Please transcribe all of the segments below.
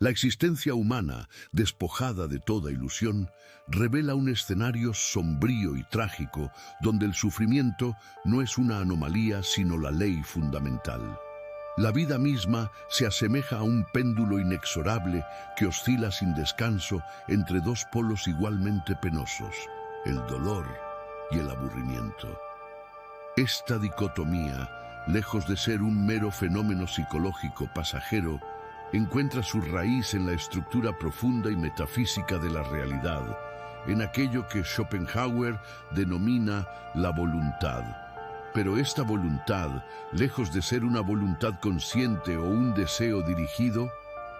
La existencia humana, despojada de toda ilusión, revela un escenario sombrío y trágico donde el sufrimiento no es una anomalía sino la ley fundamental. La vida misma se asemeja a un péndulo inexorable que oscila sin descanso entre dos polos igualmente penosos, el dolor y el aburrimiento. Esta dicotomía, lejos de ser un mero fenómeno psicológico pasajero, encuentra su raíz en la estructura profunda y metafísica de la realidad, en aquello que Schopenhauer denomina la voluntad. Pero esta voluntad, lejos de ser una voluntad consciente o un deseo dirigido,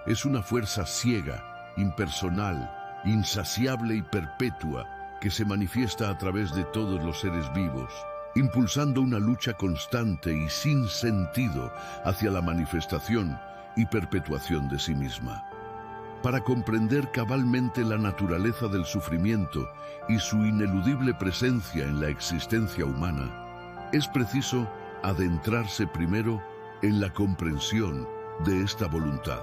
es una fuerza ciega, impersonal, insaciable y perpetua que se manifiesta a través de todos los seres vivos, impulsando una lucha constante y sin sentido hacia la manifestación y perpetuación de sí misma. Para comprender cabalmente la naturaleza del sufrimiento y su ineludible presencia en la existencia humana, es preciso adentrarse primero en la comprensión de esta voluntad.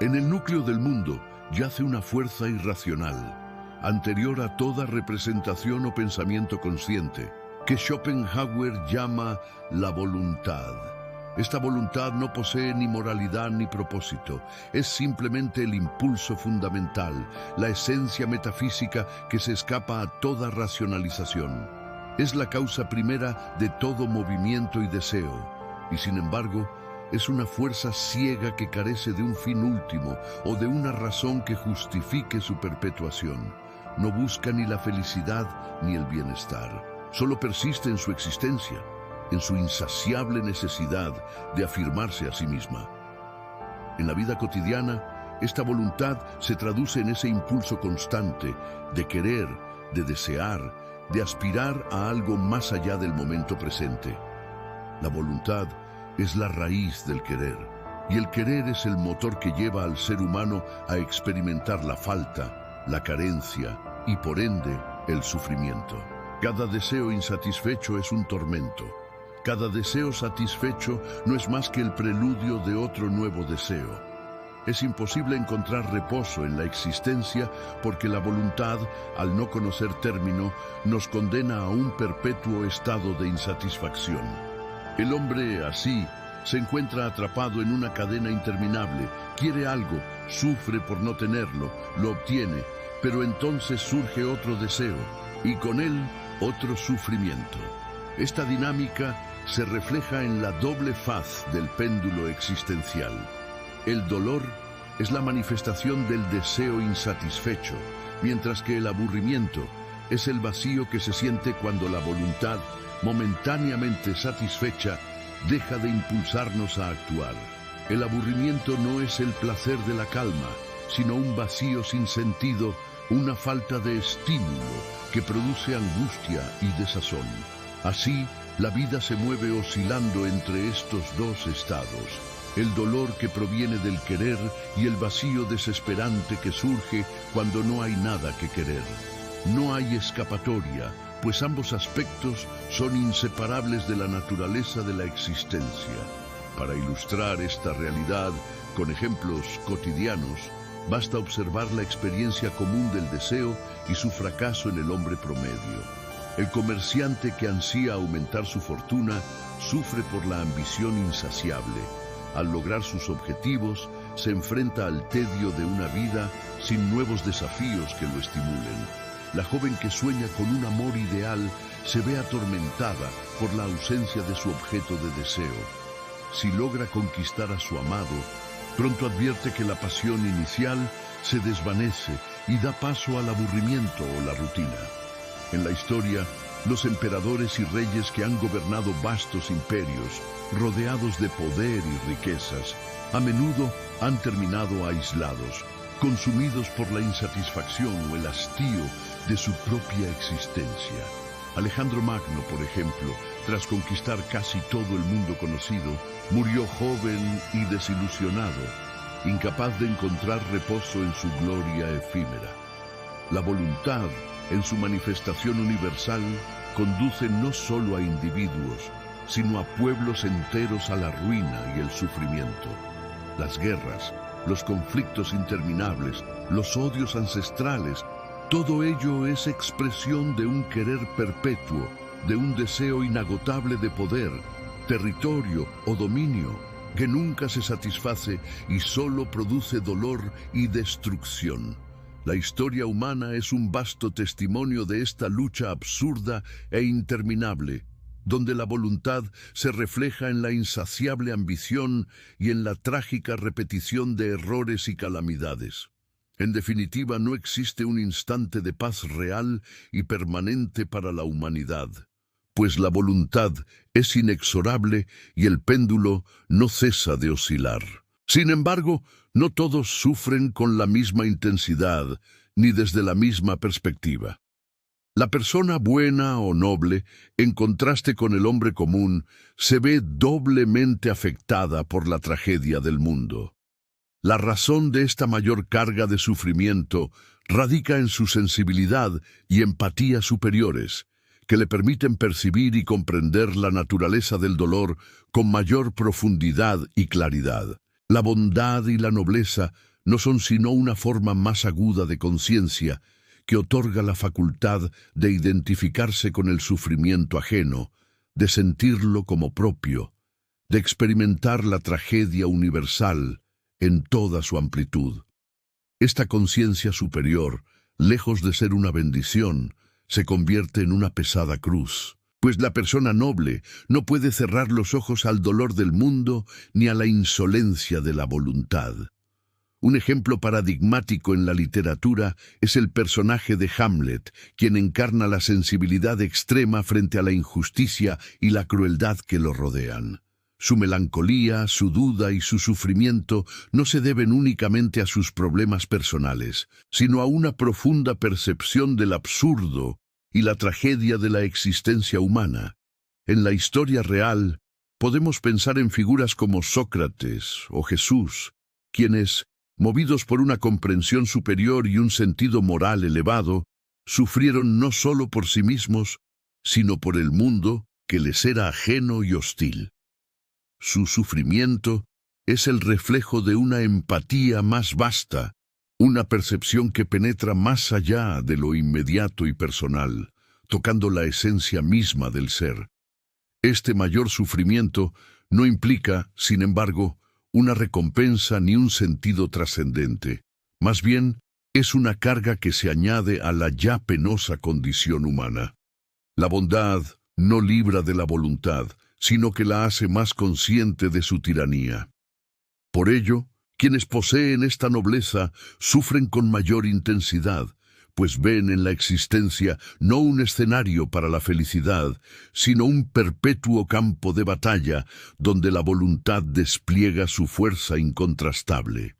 En el núcleo del mundo yace una fuerza irracional, anterior a toda representación o pensamiento consciente, que Schopenhauer llama la voluntad. Esta voluntad no posee ni moralidad ni propósito, es simplemente el impulso fundamental, la esencia metafísica que se escapa a toda racionalización. Es la causa primera de todo movimiento y deseo, y sin embargo, es una fuerza ciega que carece de un fin último o de una razón que justifique su perpetuación. No busca ni la felicidad ni el bienestar, solo persiste en su existencia, en su insaciable necesidad de afirmarse a sí misma. En la vida cotidiana, esta voluntad se traduce en ese impulso constante de querer, de desear, de aspirar a algo más allá del momento presente. La voluntad es la raíz del querer, y el querer es el motor que lleva al ser humano a experimentar la falta, la carencia y, por ende, el sufrimiento. Cada deseo insatisfecho es un tormento. Cada deseo satisfecho no es más que el preludio de otro nuevo deseo. Es imposible encontrar reposo en la existencia porque la voluntad, al no conocer término, nos condena a un perpetuo estado de insatisfacción. El hombre, así, se encuentra atrapado en una cadena interminable. Quiere algo, sufre por no tenerlo, lo obtiene, pero entonces surge otro deseo, y con él otro sufrimiento. Esta dinámica se refleja en la doble faz del péndulo existencial. El dolor es la manifestación del deseo insatisfecho, mientras que el aburrimiento es el vacío que se siente cuando la voluntad, momentáneamente satisfecha, deja de impulsarnos a actuar. El aburrimiento no es el placer de la calma, sino un vacío sin sentido, una falta de estímulo que produce angustia y desazón. Así, la vida se mueve oscilando entre estos dos estados, el dolor que proviene del querer y el vacío desesperante que surge cuando no hay nada que querer. No hay escapatoria, pues ambos aspectos son inseparables de la naturaleza de la existencia. Para ilustrar esta realidad con ejemplos cotidianos, basta observar la experiencia común del deseo y su fracaso en el hombre promedio. El comerciante que ansía aumentar su fortuna sufre por la ambición insaciable. Al lograr sus objetivos, se enfrenta al tedio de una vida sin nuevos desafíos que lo estimulen. La joven que sueña con un amor ideal se ve atormentada por la ausencia de su objeto de deseo. Si logra conquistar a su amado, pronto advierte que la pasión inicial se desvanece y da paso al aburrimiento o la rutina. En la historia, los emperadores y reyes que han gobernado vastos imperios, rodeados de poder y riquezas, a menudo han terminado aislados, consumidos por la insatisfacción o el hastío de su propia existencia. Alejandro Magno, por ejemplo, tras conquistar casi todo el mundo conocido, murió joven y desilusionado, incapaz de encontrar reposo en su gloria efímera. La voluntad, en su manifestación universal, conduce no solo a individuos, sino a pueblos enteros a la ruina y el sufrimiento. Las guerras, los conflictos interminables, los odios ancestrales, todo ello es expresión de un querer perpetuo, de un deseo inagotable de poder, territorio o dominio, que nunca se satisface y solo produce dolor y destrucción. La historia humana es un vasto testimonio de esta lucha absurda e interminable, donde la voluntad se refleja en la insaciable ambición y en la trágica repetición de errores y calamidades. En definitiva, no existe un instante de paz real y permanente para la humanidad, pues la voluntad es inexorable y el péndulo no cesa de oscilar. Sin embargo, no todos sufren con la misma intensidad ni desde la misma perspectiva. La persona buena o noble, en contraste con el hombre común, se ve doblemente afectada por la tragedia del mundo. La razón de esta mayor carga de sufrimiento radica en su sensibilidad y empatía superiores, que le permiten percibir y comprender la naturaleza del dolor con mayor profundidad y claridad. La bondad y la nobleza no son sino una forma más aguda de conciencia que otorga la facultad de identificarse con el sufrimiento ajeno, de sentirlo como propio, de experimentar la tragedia universal en toda su amplitud. Esta conciencia superior, lejos de ser una bendición, se convierte en una pesada cruz, pues la persona noble no puede cerrar los ojos al dolor del mundo ni a la insolencia de la voluntad. Un ejemplo paradigmático en la literatura es el personaje de Hamlet, quien encarna la sensibilidad extrema frente a la injusticia y la crueldad que lo rodean. Su melancolía, su duda y su sufrimiento no se deben únicamente a sus problemas personales, sino a una profunda percepción del absurdo y la tragedia de la existencia humana. En la historia real, podemos pensar en figuras como Sócrates o Jesús, quienes, movidos por una comprensión superior y un sentido moral elevado, sufrieron no solo por sí mismos, sino por el mundo que les era ajeno y hostil. Su sufrimiento es el reflejo de una empatía más vasta, una percepción que penetra más allá de lo inmediato y personal, tocando la esencia misma del ser. Este mayor sufrimiento no implica, sin embargo, una recompensa ni un sentido trascendente. Más bien, es una carga que se añade a la ya penosa condición humana. La bondad no libra de la voluntad, sino que la hace más consciente de su tiranía. Por ello, quienes poseen esta nobleza sufren con mayor intensidad, pues ven en la existencia no un escenario para la felicidad, sino un perpetuo campo de batalla donde la voluntad despliega su fuerza incontrastable.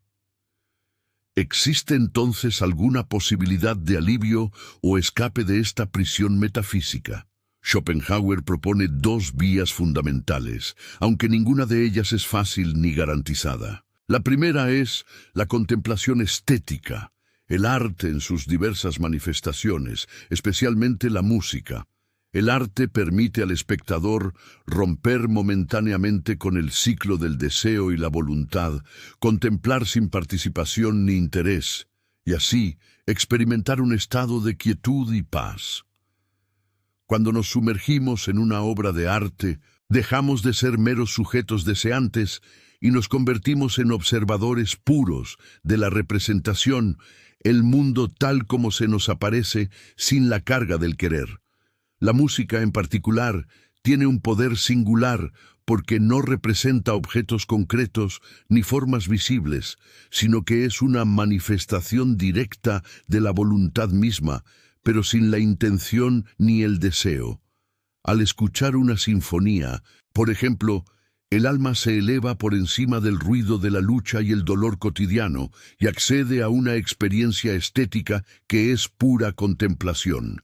¿Existe entonces alguna posibilidad de alivio o escape de esta prisión metafísica? Schopenhauer propone dos vías fundamentales, aunque ninguna de ellas es fácil ni garantizada. La primera es la contemplación estética, el arte en sus diversas manifestaciones, especialmente la música. El arte permite al espectador romper momentáneamente con el ciclo del deseo y la voluntad, contemplar sin participación ni interés, y así experimentar un estado de quietud y paz. Cuando nos sumergimos en una obra de arte, dejamos de ser meros sujetos deseantes y nos convertimos en observadores puros de la representación, el mundo tal como se nos aparece sin la carga del querer. La música en particular tiene un poder singular porque no representa objetos concretos ni formas visibles, sino que es una manifestación directa de la voluntad misma, pero sin la intención ni el deseo. Al escuchar una sinfonía, por ejemplo, el alma se eleva por encima del ruido de la lucha y el dolor cotidiano y accede a una experiencia estética que es pura contemplación.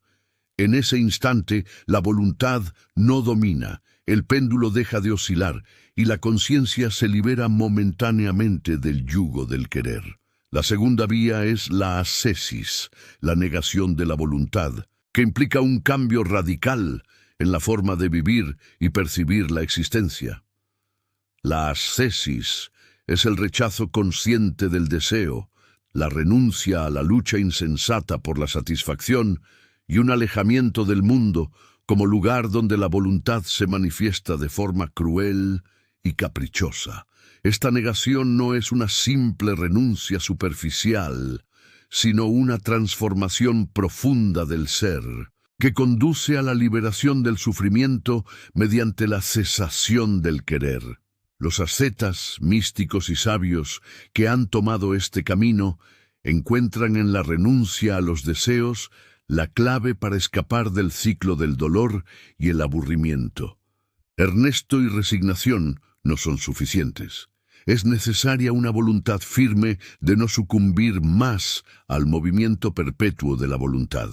En ese instante, la voluntad no domina, el péndulo deja de oscilar y la conciencia se libera momentáneamente del yugo del querer. La segunda vía es la ascesis, la negación de la voluntad, que implica un cambio radical en la forma de vivir y percibir la existencia. La ascesis Es el rechazo consciente del deseo, la renuncia a la lucha insensata por la satisfacción y un alejamiento del mundo como lugar donde la voluntad se manifiesta de forma cruel y caprichosa. Esta negación no es una simple renuncia superficial, sino una transformación profunda del ser, que conduce a la liberación del sufrimiento mediante la cesación del querer. Los ascetas, místicos y sabios que han tomado este camino encuentran en la renuncia a los deseos la clave para escapar del ciclo del dolor y el aburrimiento. Ernesto y resignación no son suficientes. Es necesaria una voluntad firme de no sucumbir más al movimiento perpetuo de la voluntad.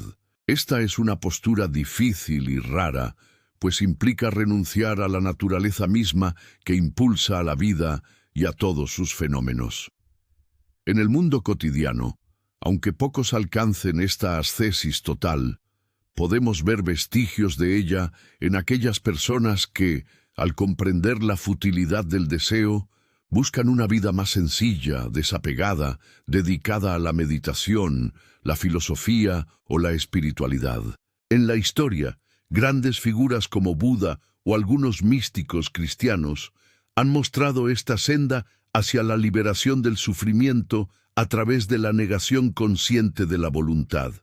Esta es una postura difícil y rara, pues implica renunciar a la naturaleza misma que impulsa a la vida y a todos sus fenómenos. En el mundo cotidiano, aunque pocos alcancen esta ascesis total, podemos ver vestigios de ella en aquellas personas que, al comprender la futilidad del deseo, buscan una vida más sencilla, desapegada, dedicada a la meditación, la filosofía o la espiritualidad. En la historia, grandes figuras como Buda o algunos místicos cristianos han mostrado esta senda hacia la liberación del sufrimiento a través de la negación consciente de la voluntad.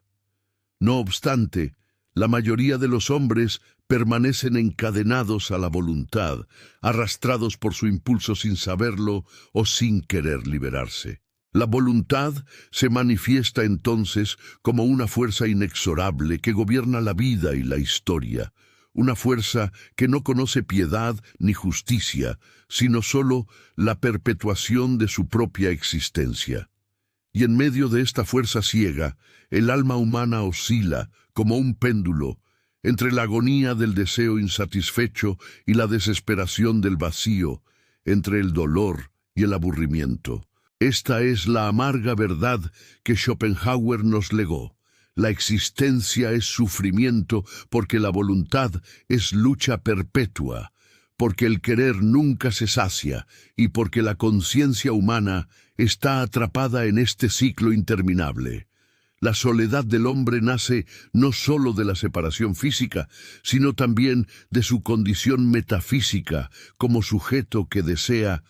No obstante, la mayoría de los hombres permanecen encadenados a la voluntad, arrastrados por su impulso sin saberlo o sin querer liberarse. La voluntad se manifiesta entonces como una fuerza inexorable que gobierna la vida y la historia, una fuerza que no conoce piedad ni justicia, sino solo la perpetuación de su propia existencia. Y en medio de esta fuerza ciega, el alma humana oscila, como un péndulo, entre la agonía del deseo insatisfecho y la desesperación del vacío, entre el dolor y el aburrimiento. Esta es la amarga verdad que Schopenhauer nos legó. La existencia es sufrimiento porque la voluntad es lucha perpetua, porque el querer nunca se sacia y porque la conciencia humana está atrapada en este ciclo interminable. La soledad del hombre nace no solo de la separación física, sino también de su condición metafísica como sujeto que desea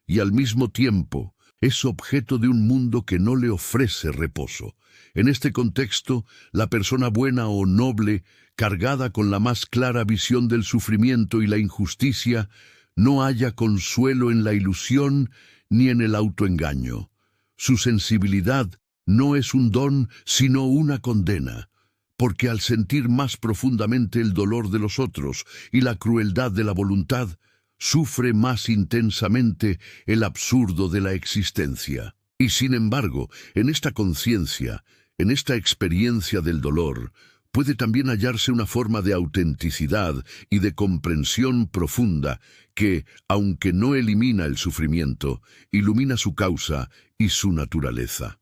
y al mismo tiempo es objeto de un mundo que no le ofrece reposo. En este contexto, la persona buena o noble, cargada con la más clara visión del sufrimiento y la injusticia, no halla consuelo en la ilusión ni en el autoengaño. Su sensibilidad no es un don, sino una condena, porque al sentir más profundamente el dolor de los otros y la crueldad de la voluntad, sufre más intensamente el absurdo de la existencia. Y sin embargo, en esta conciencia, en esta experiencia del dolor, puede también hallarse una forma de autenticidad y de comprensión profunda que, aunque no elimina el sufrimiento, ilumina su causa y su naturaleza.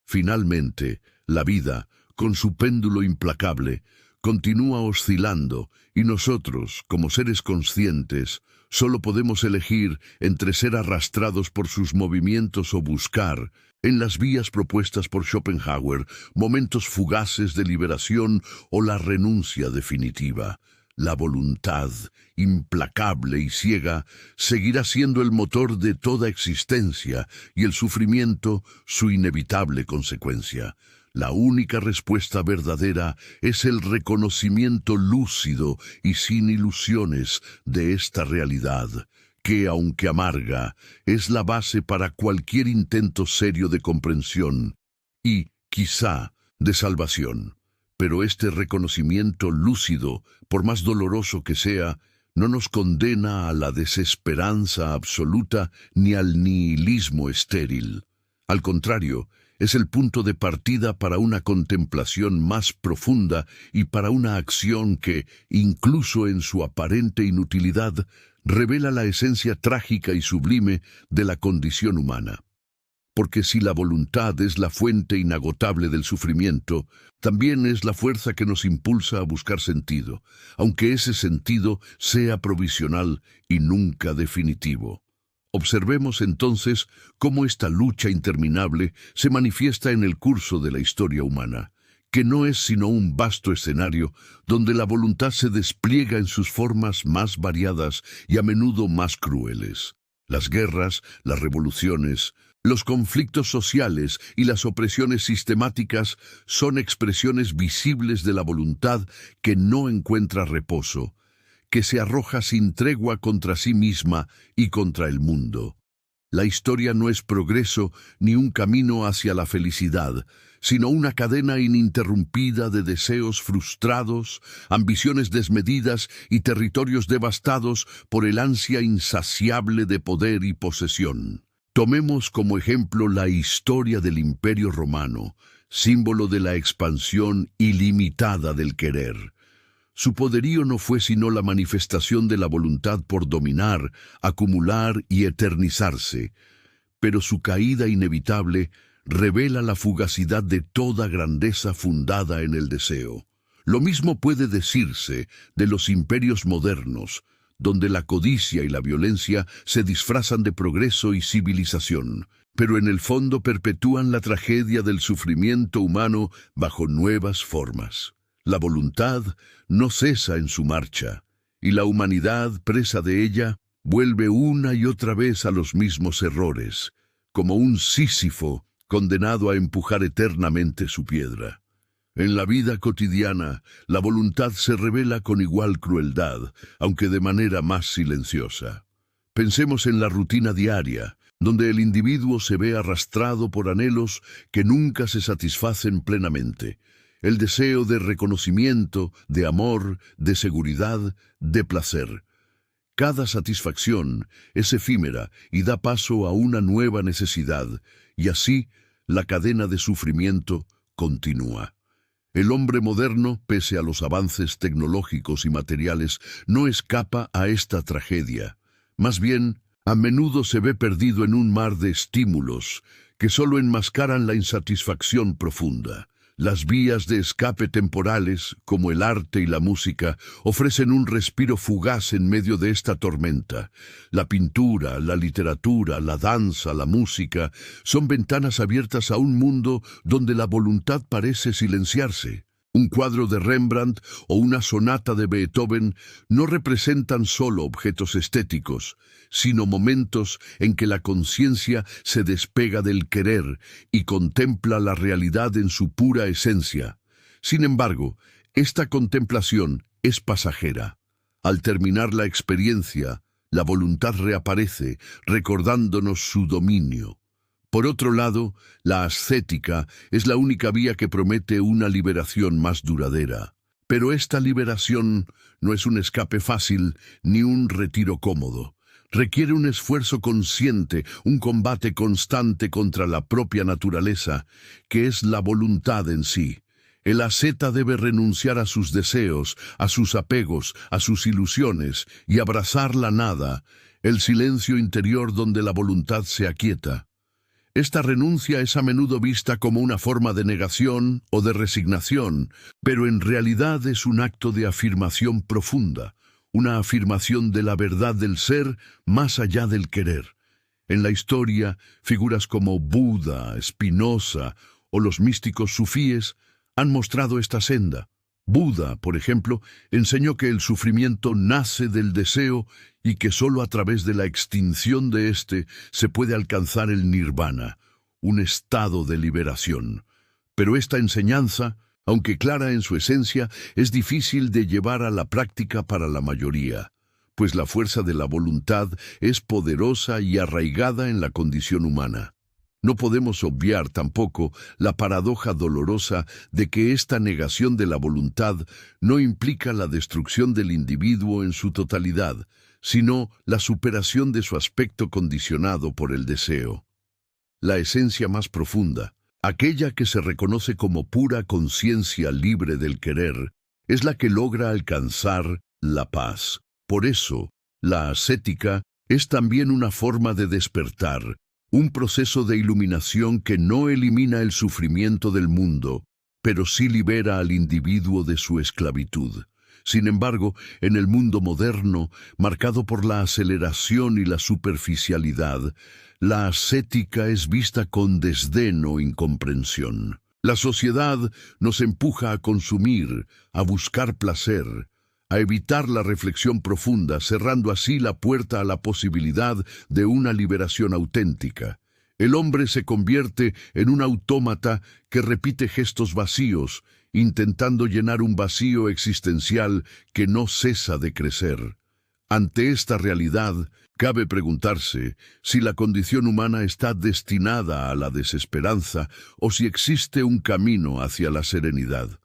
Finalmente, la vida, con su péndulo implacable, continúa oscilando y nosotros, como seres conscientes, solo podemos elegir entre ser arrastrados por sus movimientos o buscar, en las vías propuestas por Schopenhauer, momentos fugaces de liberación o la renuncia definitiva. La voluntad, implacable y ciega, seguirá siendo el motor de toda existencia y el sufrimiento su inevitable consecuencia. La única respuesta verdadera es el reconocimiento lúcido y sin ilusiones de esta realidad, que, aunque amarga, es la base para cualquier intento serio de comprensión y, quizá, de salvación. Pero este reconocimiento lúcido, por más doloroso que sea, no nos condena a la desesperanza absoluta ni al nihilismo estéril. Al contrario, es el punto de partida para una contemplación más profunda y para una acción que, incluso en su aparente inutilidad, revela la esencia trágica y sublime de la condición humana. Porque si la voluntad es la fuente inagotable del sufrimiento, también es la fuerza que nos impulsa a buscar sentido, aunque ese sentido sea provisional y nunca definitivo. Observemos entonces cómo esta lucha interminable se manifiesta en el curso de la historia humana, que no es sino un vasto escenario donde la voluntad se despliega en sus formas más variadas y a menudo más crueles. Las guerras, las revoluciones, los conflictos sociales y las opresiones sistemáticas son expresiones visibles de la voluntad que no encuentra reposo, que se arroja sin tregua contra sí misma y contra el mundo. La historia no es progreso ni un camino hacia la felicidad, sino una cadena ininterrumpida de deseos frustrados, ambiciones desmedidas y territorios devastados por el ansia insaciable de poder y posesión. Tomemos como ejemplo la historia del Imperio Romano, símbolo de la expansión ilimitada del querer. Su poderío no fue sino la manifestación de la voluntad por dominar, acumular y eternizarse, pero su caída inevitable revela la fugacidad de toda grandeza fundada en el deseo. Lo mismo puede decirse de los imperios modernos, donde la codicia y la violencia se disfrazan de progreso y civilización, pero en el fondo perpetúan la tragedia del sufrimiento humano bajo nuevas formas. La voluntad no cesa en su marcha, y la humanidad, presa de ella, vuelve una y otra vez a los mismos errores, como un Sísifo condenado a empujar eternamente su piedra. En la vida cotidiana, la voluntad se revela con igual crueldad, aunque de manera más silenciosa. Pensemos en la rutina diaria, donde el individuo se ve arrastrado por anhelos que nunca se satisfacen plenamente. El deseo de reconocimiento, de amor, de seguridad, de placer. Cada satisfacción es efímera y da paso a una nueva necesidad, y así la cadena de sufrimiento continúa. El hombre moderno, pese a los avances tecnológicos y materiales, no escapa a esta tragedia. Más bien, a menudo se ve perdido en un mar de estímulos que solo enmascaran la insatisfacción profunda. Las vías de escape temporales, como el arte y la música, ofrecen un respiro fugaz en medio de esta tormenta. La pintura, la literatura, la danza, la música, son ventanas abiertas a un mundo donde la voluntad parece silenciarse. Un cuadro de Rembrandt o una sonata de Beethoven no representan solo objetos estéticos, sino momentos en que la conciencia se despega del querer y contempla la realidad en su pura esencia. Sin embargo, esta contemplación es pasajera. Al terminar la experiencia, la voluntad reaparece, recordándonos su dominio. Por otro lado, la ascética es la única vía que promete una liberación más duradera. Pero esta liberación no es un escape fácil ni un retiro cómodo. Requiere un esfuerzo consciente, un combate constante contra la propia naturaleza, que es la voluntad en sí. El asceta debe renunciar a sus deseos, a sus apegos, a sus ilusiones y abrazar la nada, el silencio interior donde la voluntad se aquieta. Esta renuncia es a menudo vista como una forma de negación o de resignación, pero en realidad es un acto de afirmación profunda, una afirmación de la verdad del ser más allá del querer. En la historia, figuras como Buda, Spinoza o los místicos sufíes han mostrado esta senda. Buda, por ejemplo, enseñó que el sufrimiento nace del deseo y que sólo a través de la extinción de éste se puede alcanzar el nirvana, un estado de liberación. Pero esta enseñanza, aunque clara en su esencia, es difícil de llevar a la práctica para la mayoría, pues la fuerza de la voluntad es poderosa y arraigada en la condición humana. No podemos obviar tampoco la paradoja dolorosa de que esta negación de la voluntad no implica la destrucción del individuo en su totalidad, sino la superación de su aspecto condicionado por el deseo. La esencia más profunda, aquella que se reconoce como pura conciencia libre del querer, es la que logra alcanzar la paz. Por eso, la ascética es también una forma de despertar, un proceso de iluminación que no elimina el sufrimiento del mundo, pero sí libera al individuo de su esclavitud. Sin embargo, en el mundo moderno, marcado por la aceleración y la superficialidad, la ascética es vista con desdén o incomprensión. La sociedad nos empuja a consumir, a buscar placer, a evitar la reflexión profunda, cerrando así la puerta a la posibilidad de una liberación auténtica. El hombre se convierte en un autómata que repite gestos vacíos, intentando llenar un vacío existencial que no cesa de crecer. Ante esta realidad, cabe preguntarse si la condición humana está destinada a la desesperanza o si existe un camino hacia la serenidad.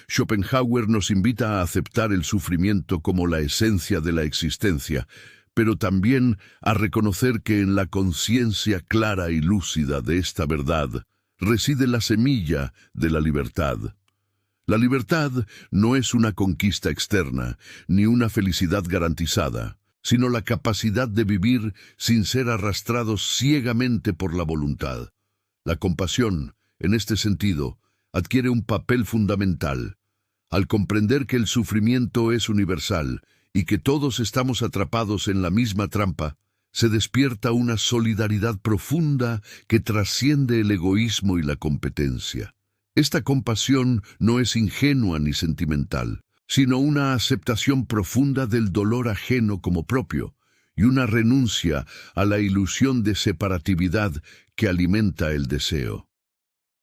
Schopenhauer nos invita a aceptar el sufrimiento como la esencia de la existencia, pero también a reconocer que en la conciencia clara y lúcida de esta verdad reside la semilla de la libertad. La libertad no es una conquista externa, ni una felicidad garantizada, sino la capacidad de vivir sin ser arrastrados ciegamente por la voluntad. La compasión, en este sentido, adquiere un papel fundamental. Al comprender que el sufrimiento es universal y que todos estamos atrapados en la misma trampa, se despierta una solidaridad profunda que trasciende el egoísmo y la competencia. Esta compasión no es ingenua ni sentimental, sino una aceptación profunda del dolor ajeno como propio y una renuncia a la ilusión de separatividad que alimenta el deseo.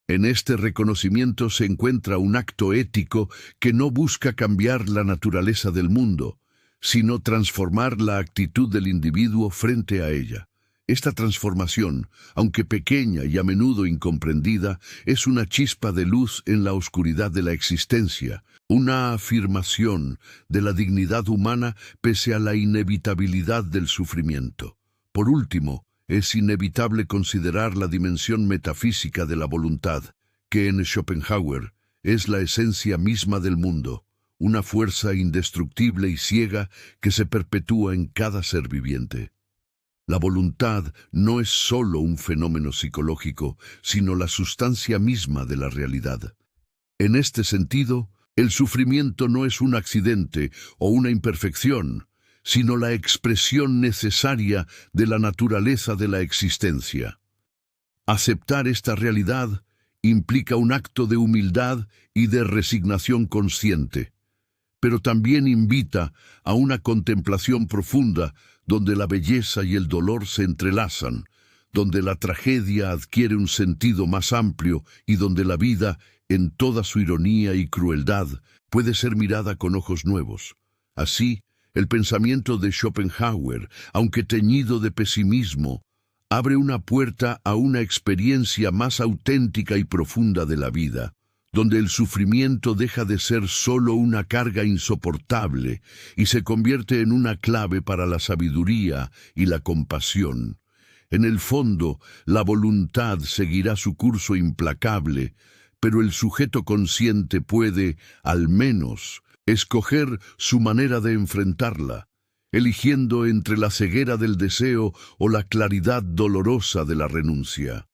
En este reconocimiento se encuentra un acto ético que no busca cambiar la naturaleza del mundo, sino transformar la actitud del individuo frente a ella. Esta transformación, aunque pequeña y a menudo incomprendida, es una chispa de luz en la oscuridad de la existencia, una afirmación de la dignidad humana pese a la inevitabilidad del sufrimiento. Por último, es inevitable considerar la dimensión metafísica de la voluntad, que en Schopenhauer es la esencia misma del mundo, una fuerza indestructible y ciega que se perpetúa en cada ser viviente. La voluntad no es sólo un fenómeno psicológico, sino la sustancia misma de la realidad. En este sentido, el sufrimiento no es un accidente o una imperfección, sino la expresión necesaria de la naturaleza de la existencia. Aceptar esta realidad implica un acto de humildad y de resignación consciente, pero también invita a una contemplación profunda donde la belleza y el dolor se entrelazan, donde la tragedia adquiere un sentido más amplio y donde la vida, en toda su ironía y crueldad, puede ser mirada con ojos nuevos. Así, el pensamiento de Schopenhauer, aunque teñido de pesimismo, abre una puerta a una experiencia más auténtica y profunda de la vida, donde el sufrimiento deja de ser solo una carga insoportable y se convierte en una clave para la sabiduría y la compasión. En el fondo, la voluntad seguirá su curso implacable, pero el sujeto consciente puede, al menos, escoger su manera de enfrentarla, eligiendo entre la ceguera del deseo o la claridad dolorosa de la renuncia.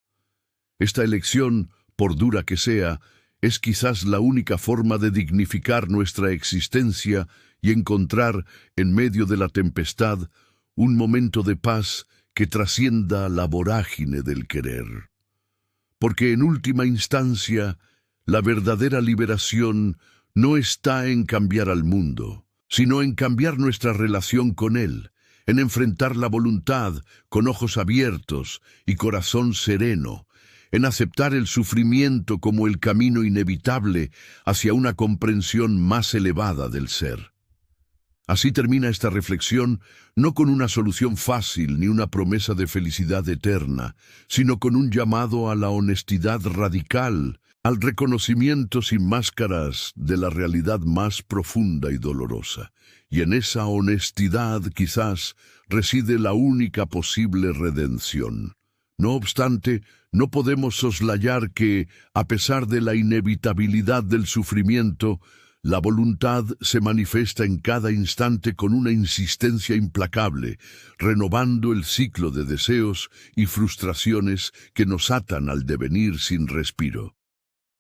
Esta elección, por dura que sea, es quizás la única forma de dignificar nuestra existencia y encontrar, en medio de la tempestad, un momento de paz que trascienda la vorágine del querer. Porque en última instancia, la verdadera liberación no está en cambiar al mundo, sino en cambiar nuestra relación con él, en enfrentar la voluntad con ojos abiertos y corazón sereno, en aceptar el sufrimiento como el camino inevitable hacia una comprensión más elevada del ser. Así termina esta reflexión, no con una solución fácil ni una promesa de felicidad eterna, sino con un llamado a la honestidad radical, al reconocimiento sin máscaras de la realidad más profunda y dolorosa. Y en esa honestidad, quizás, reside la única posible redención. No obstante, no podemos soslayar que, a pesar de la inevitabilidad del sufrimiento, la voluntad se manifiesta en cada instante con una insistencia implacable, renovando el ciclo de deseos y frustraciones que nos atan al devenir sin respiro.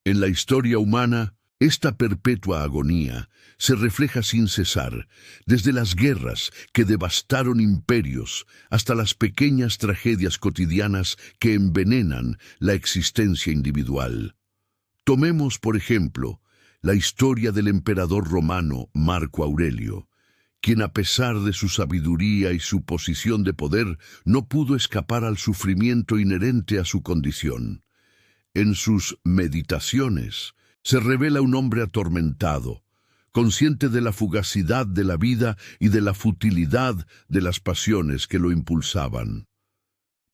En la historia humana, Esta perpetua agonía se refleja sin cesar, desde las guerras que devastaron imperios hasta las pequeñas tragedias cotidianas que envenenan la existencia individual. Tomemos, por ejemplo, la historia del emperador romano Marco Aurelio, quien a pesar de su sabiduría y su posición de poder no pudo escapar al sufrimiento inherente a su condición. En sus Meditaciones se revela un hombre atormentado, consciente de la fugacidad de la vida y de la futilidad de las pasiones que lo impulsaban.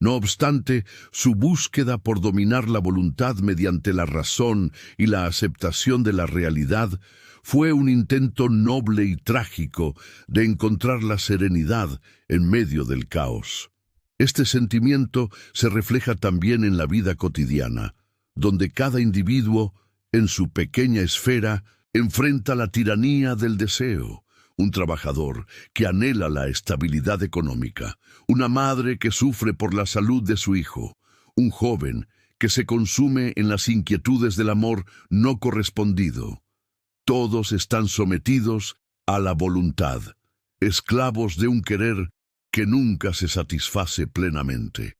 No obstante, su búsqueda por dominar la voluntad mediante la razón y la aceptación de la realidad fue un intento noble y trágico de encontrar la serenidad en medio del caos. Este sentimiento se refleja también en la vida cotidiana, donde cada individuo, en su pequeña esfera, enfrenta la tiranía del deseo. Un trabajador que anhela la estabilidad económica, una madre que sufre por la salud de su hijo, un joven que se consume en las inquietudes del amor no correspondido. Todos están sometidos a la voluntad, esclavos de un querer que nunca se satisface plenamente.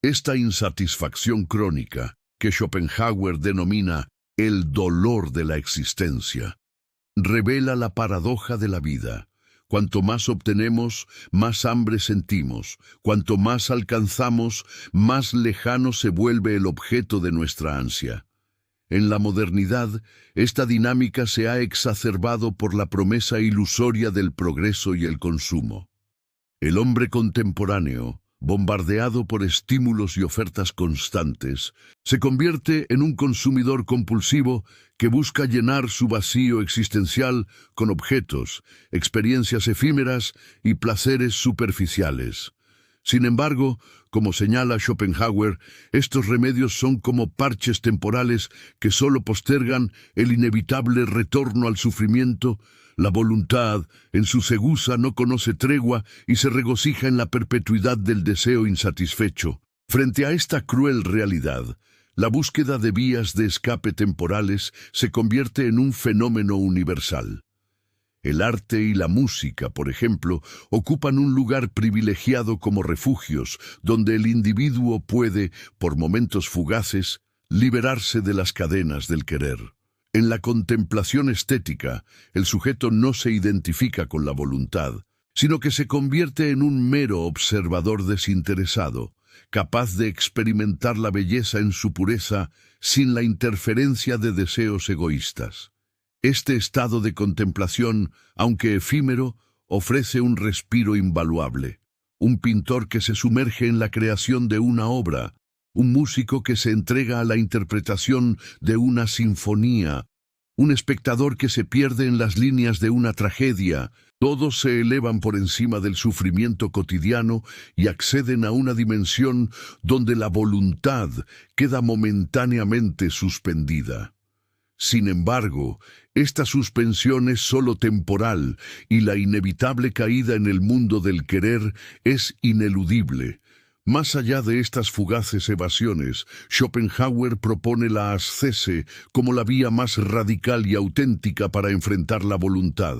Esta insatisfacción crónica, que Schopenhauer denomina el dolor de la existencia, revela la paradoja de la vida. Cuanto más obtenemos, más hambre sentimos. Cuanto más alcanzamos, más lejano se vuelve el objeto de nuestra ansia. En la modernidad, esta dinámica se ha exacerbado por la promesa ilusoria del progreso y el consumo. El hombre contemporáneo, bombardeado por estímulos y ofertas constantes, se convierte en un consumidor compulsivo que busca llenar su vacío existencial con objetos, experiencias efímeras y placeres superficiales. Sin embargo, como señala Schopenhauer, estos remedios son como parches temporales que solo postergan el inevitable retorno al sufrimiento. La voluntad, en su cegusa, no conoce tregua y se regocija en la perpetuidad del deseo insatisfecho. Frente a esta cruel realidad, la búsqueda de vías de escape temporales se convierte en un fenómeno universal. El arte y la música, por ejemplo, ocupan un lugar privilegiado como refugios, donde el individuo puede, por momentos fugaces, liberarse de las cadenas del querer. En la contemplación estética, el sujeto no se identifica con la voluntad, sino que se convierte en un mero observador desinteresado, capaz de experimentar la belleza en su pureza sin la interferencia de deseos egoístas. Este estado de contemplación, aunque efímero, ofrece un respiro invaluable. Un pintor que se sumerge en la creación de una obra, un músico que se entrega a la interpretación de una sinfonía, un espectador que se pierde en las líneas de una tragedia, todos se elevan por encima del sufrimiento cotidiano y acceden a una dimensión donde la voluntad queda momentáneamente suspendida. Sin embargo, esta suspensión es solo temporal y la inevitable caída en el mundo del querer es ineludible. Más allá de estas fugaces evasiones, Schopenhauer propone la ascese como la vía más radical y auténtica para enfrentar la voluntad.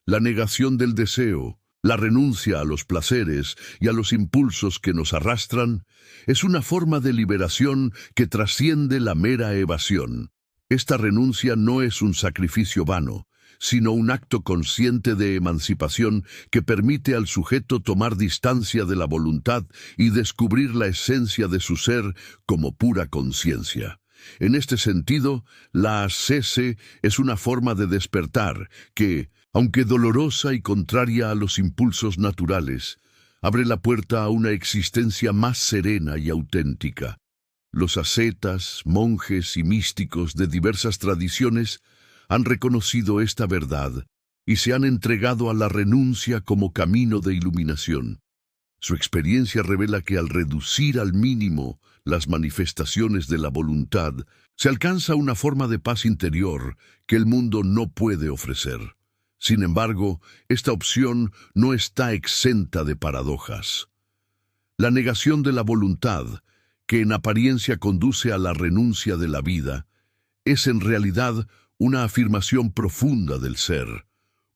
La negación del deseo, la renuncia a los placeres y a los impulsos que nos arrastran, es una forma de liberación que trasciende la mera evasión. Esta renuncia no es un sacrificio vano, sino un acto consciente de emancipación que permite al sujeto tomar distancia de la voluntad y descubrir la esencia de su ser como pura conciencia. En este sentido, la ascese es una forma de despertar que, aunque dolorosa y contraria a los impulsos naturales, abre la puerta a una existencia más serena y auténtica. Los ascetas, monjes y místicos de diversas tradiciones han reconocido esta verdad y se han entregado a la renuncia como camino de iluminación. Su experiencia revela que al reducir al mínimo las manifestaciones de la voluntad, se alcanza una forma de paz interior que el mundo no puede ofrecer. Sin embargo, esta opción no está exenta de paradojas. La negación de la voluntad, que en apariencia conduce a la renuncia de la vida, es en realidad una afirmación profunda del ser,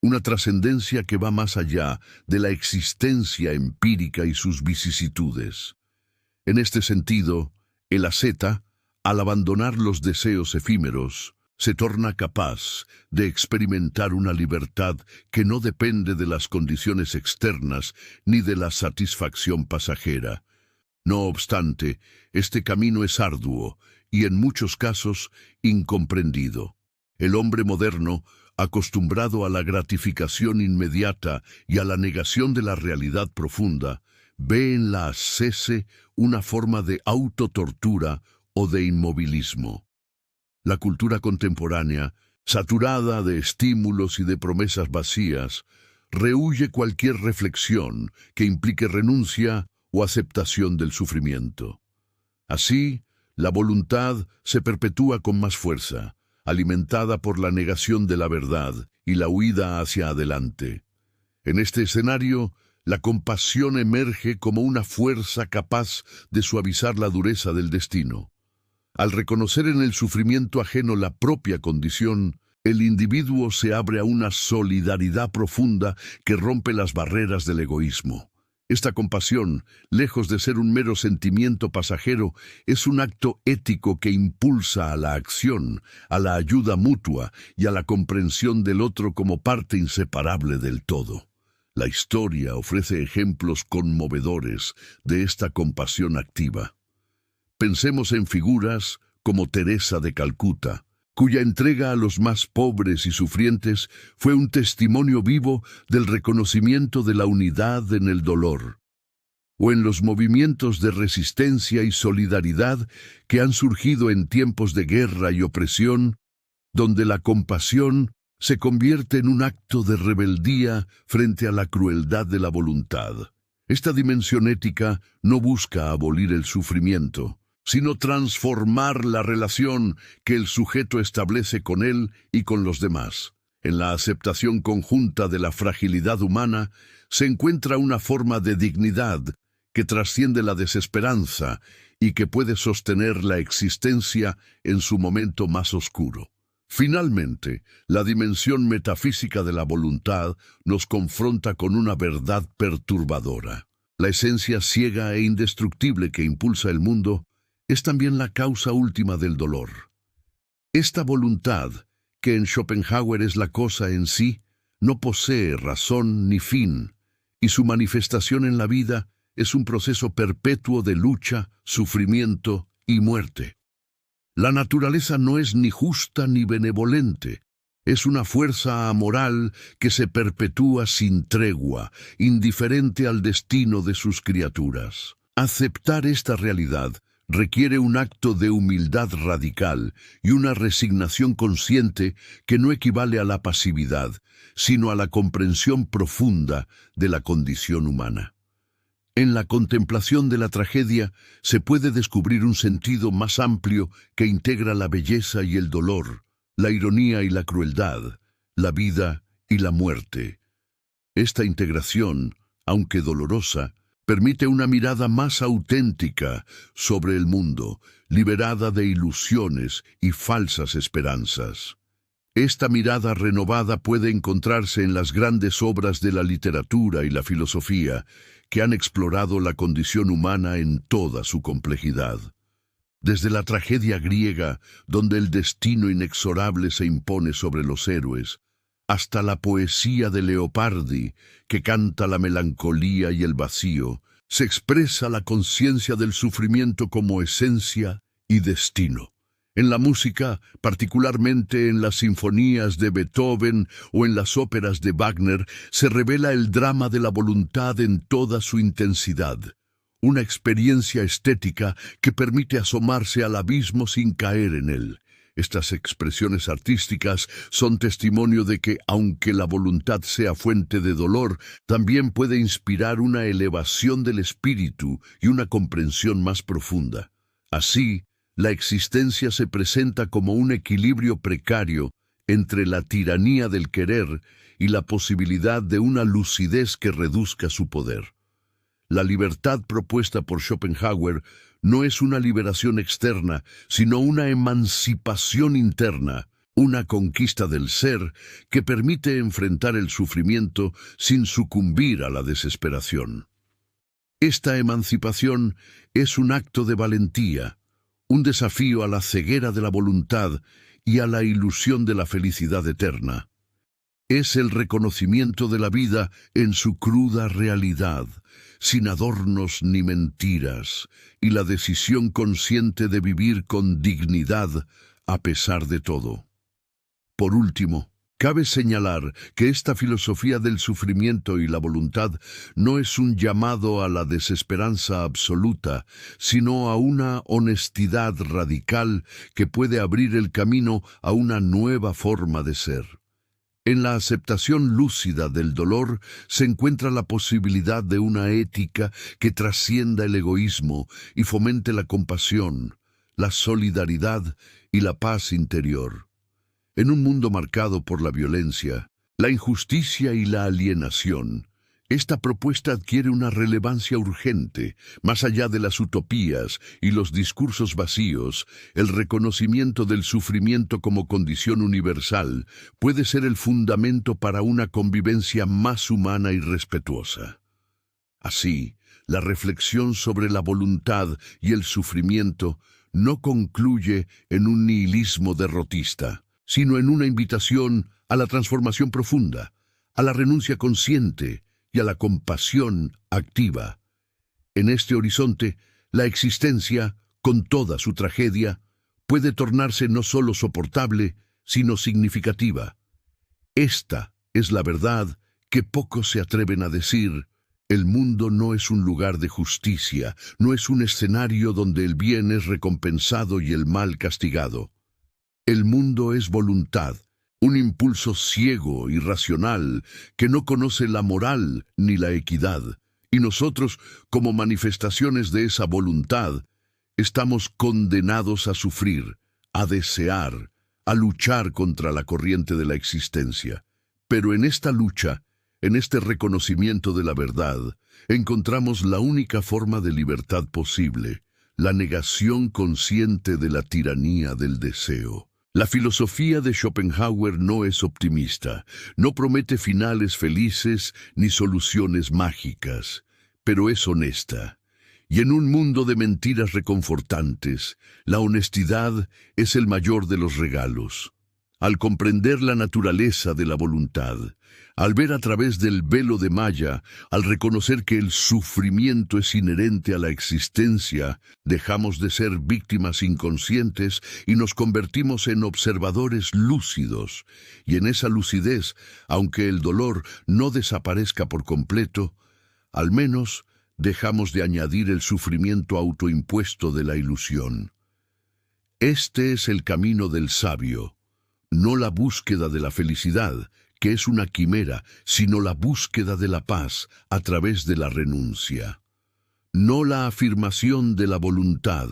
una trascendencia que va más allá de la existencia empírica y sus vicisitudes. En este sentido, el asceta, al abandonar los deseos efímeros, se torna capaz de experimentar una libertad que no depende de las condiciones externas ni de la satisfacción pasajera. No obstante, este camino es arduo y en muchos casos incomprendido. El hombre moderno, acostumbrado a la gratificación inmediata y a la negación de la realidad profunda, ve en la ascese una forma de autotortura o de inmovilismo. La cultura contemporánea, saturada de estímulos y de promesas vacías, rehúye cualquier reflexión que implique renuncia o aceptación del sufrimiento. Así, la voluntad se perpetúa con más fuerza, alimentada por la negación de la verdad y la huida hacia adelante. En este escenario, la compasión emerge como una fuerza capaz de suavizar la dureza del destino. Al reconocer en el sufrimiento ajeno la propia condición, el individuo se abre a una solidaridad profunda que rompe las barreras del egoísmo. Esta compasión, lejos de ser un mero sentimiento pasajero, es un acto ético que impulsa a la acción, a la ayuda mutua y a la comprensión del otro como parte inseparable del todo. La historia ofrece ejemplos conmovedores de esta compasión activa. Pensemos en figuras como Teresa de Calcuta, cuya entrega a los más pobres y sufrientes fue un testimonio vivo del reconocimiento de la unidad en el dolor, o en los movimientos de resistencia y solidaridad que han surgido en tiempos de guerra y opresión, donde la compasión se convierte en un acto de rebeldía frente a la crueldad de la voluntad. Esta dimensión ética no busca abolir el sufrimiento, sino transformar la relación que el sujeto establece con él y con los demás. En la aceptación conjunta de la fragilidad humana se encuentra una forma de dignidad que trasciende la desesperanza y que puede sostener la existencia en su momento más oscuro. Finalmente, la dimensión metafísica de la voluntad nos confronta con una verdad perturbadora. La esencia ciega e indestructible que impulsa el mundo es también la causa última del dolor. Esta voluntad, que en Schopenhauer es la cosa en sí, no posee razón ni fin, y su manifestación en la vida es un proceso perpetuo de lucha, sufrimiento y muerte. La naturaleza no es ni justa ni benevolente, es una fuerza amoral que se perpetúa sin tregua, indiferente al destino de sus criaturas. Aceptar esta realidad requiere un acto de humildad radical y una resignación consciente que no equivale a la pasividad, sino a la comprensión profunda de la condición humana. En la contemplación de la tragedia se puede descubrir un sentido más amplio que integra la belleza y el dolor, la ironía y la crueldad, la vida y la muerte. Esta integración, aunque dolorosa, permite una mirada más auténtica sobre el mundo, liberada de ilusiones y falsas esperanzas. Esta mirada renovada puede encontrarse en las grandes obras de la literatura y la filosofía, que han explorado la condición humana en toda su complejidad. Desde la tragedia griega, donde el destino inexorable se impone sobre los héroes, hasta la poesía de Leopardi, que canta la melancolía y el vacío, se expresa la conciencia del sufrimiento como esencia y destino. En la música, particularmente en las sinfonías de Beethoven o en las óperas de Wagner, se revela el drama de la voluntad en toda su intensidad. Una experiencia estética que permite asomarse al abismo sin caer en él. Estas expresiones artísticas son testimonio de que, aunque la voluntad sea fuente de dolor, también puede inspirar una elevación del espíritu y una comprensión más profunda. Así, la existencia se presenta como un equilibrio precario entre la tiranía del querer y la posibilidad de una lucidez que reduzca su poder. La libertad propuesta por Schopenhauer no es una liberación externa, sino una emancipación interna, una conquista del ser que permite enfrentar el sufrimiento sin sucumbir a la desesperación. Esta emancipación es un acto de valentía, un desafío a la ceguera de la voluntad y a la ilusión de la felicidad eterna. Es el reconocimiento de la vida en su cruda realidad, sin adornos ni mentiras, y la decisión consciente de vivir con dignidad a pesar de todo. Por último, cabe señalar que esta filosofía del sufrimiento y la voluntad no es un llamado a la desesperanza absoluta, sino a una honestidad radical que puede abrir el camino a una nueva forma de ser. En la aceptación lúcida del dolor se encuentra la posibilidad de una ética que trascienda el egoísmo y fomente la compasión, la solidaridad y la paz interior. En un mundo marcado por la violencia, la injusticia y la alienación, esta propuesta adquiere una relevancia urgente. Más allá de las utopías y los discursos vacíos, el reconocimiento del sufrimiento como condición universal puede ser el fundamento para una convivencia más humana y respetuosa. Así, la reflexión sobre la voluntad y el sufrimiento no concluye en un nihilismo derrotista, sino en una invitación a la transformación profunda, a la renuncia consciente y a la compasión activa. En este horizonte, la existencia, con toda su tragedia, puede tornarse no solo soportable, sino significativa. Esta es la verdad que pocos se atreven a decir. El mundo no es un lugar de justicia, no es un escenario donde el bien es recompensado y el mal castigado. El mundo es voluntad, un impulso ciego, irracional, que no conoce la moral ni la equidad, y nosotros, como manifestaciones de esa voluntad, estamos condenados a sufrir, a desear, a luchar contra la corriente de la existencia. Pero en esta lucha, en este reconocimiento de la verdad, encontramos la única forma de libertad posible, la negación consciente de la tiranía del deseo. La filosofía de Schopenhauer no es optimista, no promete finales felices ni soluciones mágicas, pero es honesta. Y en un mundo de mentiras reconfortantes, la honestidad es el mayor de los regalos. Al comprender la naturaleza de la voluntad, al ver a través del velo de malla, al reconocer que el sufrimiento es inherente a la existencia, dejamos de ser víctimas inconscientes y nos convertimos en observadores lúcidos. Y en esa lucidez, aunque el dolor no desaparezca por completo, al menos dejamos de añadir el sufrimiento autoimpuesto de la ilusión. Este es el camino del sabio. No la búsqueda de la felicidad, que es una quimera, sino la búsqueda de la paz a través de la renuncia. No la afirmación de la voluntad,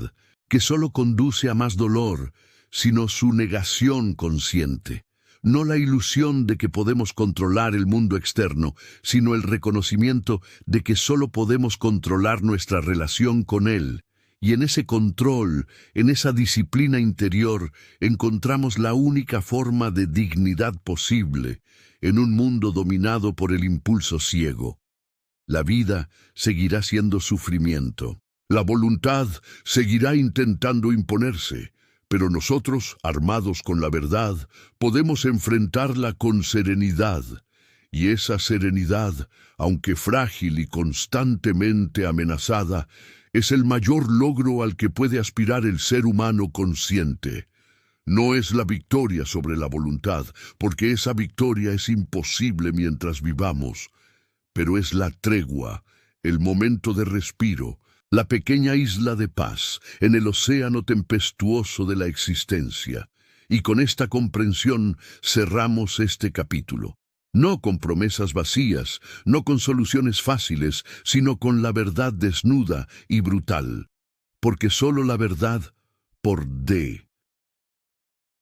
que solo conduce a más dolor, sino su negación consciente. No la ilusión de que podemos controlar el mundo externo, sino el reconocimiento de que solo podemos controlar nuestra relación con él. Y en ese control, en esa disciplina interior, encontramos la única forma de dignidad posible en un mundo dominado por el impulso ciego. La vida seguirá siendo sufrimiento. La voluntad seguirá intentando imponerse, pero nosotros, armados con la verdad, podemos enfrentarla con serenidad. Y esa serenidad, aunque frágil y constantemente amenazada, es el mayor logro al que puede aspirar el ser humano consciente. No es la victoria sobre la voluntad, porque esa victoria es imposible mientras vivamos, pero es la tregua, el momento de respiro, la pequeña isla de paz en el océano tempestuoso de la existencia. Y con esta comprensión cerramos este capítulo. No con promesas vacías, no con soluciones fáciles, sino con la verdad desnuda y brutal. Porque solo la verdad, por D,